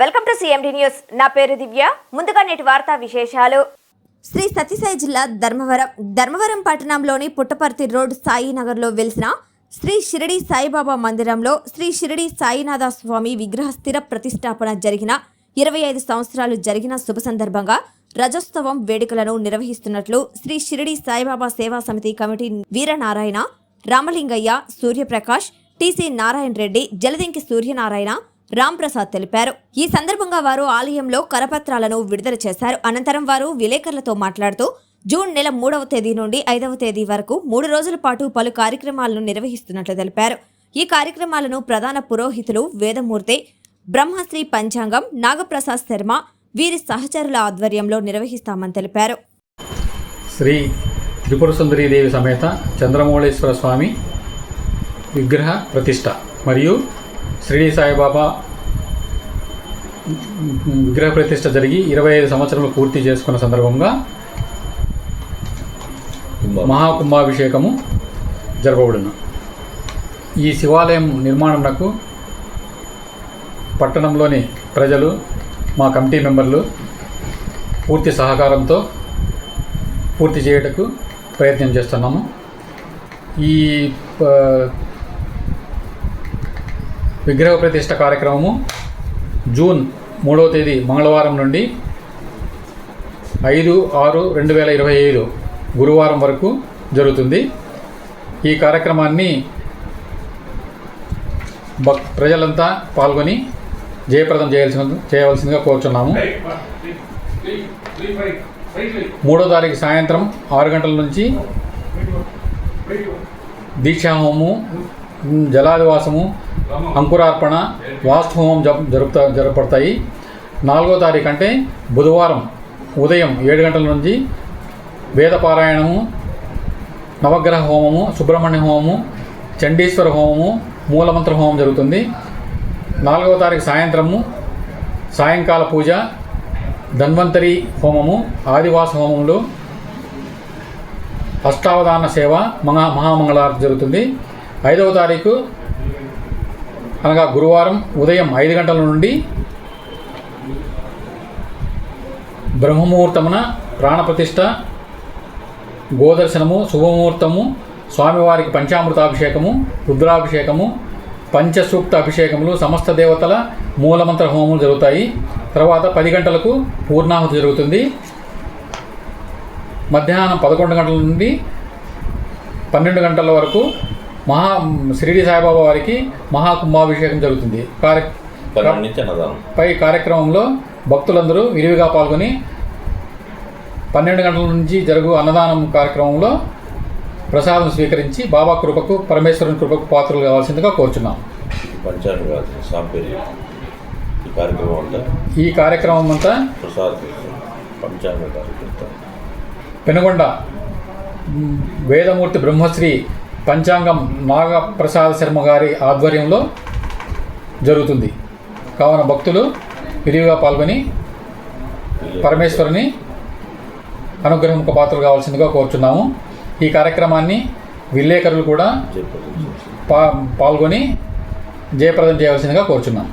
Welcome to CMD news. నా పేరు దివ్య. ముందుగా నేటి వార్తా విశేషాలు. శ్రీ సత్యసాయి జిల్లా ధర్మవరం పట్టణంలోని పుట్టపర్తి రోడ్ సాయినగర్లో వెలిసిన శ్రీ షిరిడి సాయిబాబా మందిరంలో శ్రీ షిరిడి సాయినాథ స్వామి విగ్రహ స్థిర ప్రతిష్టాపన జరిగిన 25 సంవత్సరాలు జరిగిన శుభ సందర్భంగా రజోత్సవం వేడుకలను నిర్వహిస్తున్నట్లు శ్రీ షిరిడి సాయిబాబా సేవా సమితి కమిటీ వీరనారాయణ, రామలింగయ్య, సూర్యప్రకాష్, టీసీ నారాయణ రెడ్డి, జలదింకి సూర్యనారాయణ, రాంప్రసాద్ తెలిపారు. ఈ సందర్భంగా వారు ఆలయంలో కరపత్రాలను విడుదల చేశారు. అనంతరం వారు విలేకరులతో మాట్లాడుతూ జూన్ నెల 3వ తేదీ నుండి 5వ తేదీ వరకు 3 రోజుల పాటు పలు కార్యక్రమాలను నిర్వహిస్తున్నట్లు తెలిపారు. ఈ కార్యక్రమాలను ప్రధాన పురోహితులు వేదమూర్తి, బ్రహ్మశ్రీ పంచాంగం, నాగప్రసాద్ శర్మ, వీరి సహచరుల ఆధ్వర్యంలో నిర్వహిస్తామని తెలిపారు. శ్రీ త్రిపుర సుందరీదేవి సమేత చంద్రమౌళేశ్వర స్వామి విగ్రహ ప్రతిష్ట మరియు షిరిడి సాయిబాబా విగ్రహ ప్రతిష్ట జరిగి 25 సంవత్సరాలు పూర్తి చేసుకున్న సందర్భంగా మహాకుంభాభిషేకము జరపబడును. ఈ శివాలయం నిర్మాణంకు పట్టణంలోని ప్రజలు, మా కమిటీ మెంబర్లు పూర్తి సహకారంతో పూర్తి చేయటకు ప్రయత్నం చేస్తున్నాము. ఈ విగ్రహ ప్రతిష్ట కార్యక్రమము జూన్ 3వ తేదీ మంగళవారం నుండి 5/6/2025 గురువారం వరకు జరుగుతుంది. ఈ కార్యక్రమాన్ని ప్రజలంతా పాల్గొని జయప్రదం చేయవలసిందిగా కోరుచున్నాము. 3వ తారీఖు సాయంత్రం 6 గంటల నుంచి దీక్షాహోమము, జలాదివాసము, అంకురార్పణ, వాస్తుహోమం జరపడతాయి. 4వ తారీఖు అంటే బుధవారం ఉదయం 7 గంటల నుంచి వేదపారాయణము, నవగ్రహ హోమము, సుబ్రహ్మణ్య హోమము, చండీశ్వర హోమము, మూలమంత్ర హోమం జరుగుతుంది. 4వ తారీఖు సాయంకాల పూజ, ధన్వంతరి హోమము, ఆదివాస హోమములు, అష్టావధాన సేవ, మహామంగళారతి జరుగుతుంది. 5వ తారీఖు అనగా గురువారం ఉదయం 5 గంటల నుండి బ్రహ్మముహూర్తమున ప్రాణప్రతిష్ఠ, గోదర్శనము, శుభముహూర్తము, స్వామివారికి పంచామృతాభిషేకము, రుద్రాభిషేకము, పంచసూక్త అభిషేకములు, సమస్త దేవతల మూలమంత్ర హోమములు జరుగుతాయి. తర్వాత 10 గంటలకు పూర్ణాహుతి జరుగుతుంది. మధ్యాహ్నం 11 గంటల నుండి 12 గంటల వరకు షిరిడి సాయిబాబా వారికి మహాకుంభాభిషేకం జరుగుతుంది. పై కార్యక్రమంలో భక్తులందరూ విరివిగా పాల్గొని 12 గంటల నుంచి జరుగు అన్నదానం కార్యక్రమంలో ప్రసాదం స్వీకరించి బాబా కృపకు, పరమేశ్వరుని కృపకు పాత్రలు కావాల్సిందిగా కోరుచున్నాం. ఈ కార్యక్రమం అంతా పెనుగొండ వేదమూర్తి బ్రహ్మశ్రీ పంచాంగం నాగప్రసాద్ శర్మ గారి ఆధ్వర్యంలో జరుగుతుంది. కావున భక్తులు విరివిగా పాల్గొని పరమేశ్వరుని అనుగ్రహంకు పాత్రలు కావాల్సిందిగా కోరుచున్నాము. ఈ కార్యక్రమాన్ని విలేకరులు కూడా పాల్గొని జయప్రదం చేయవలసిందిగా కోరుచున్నాము.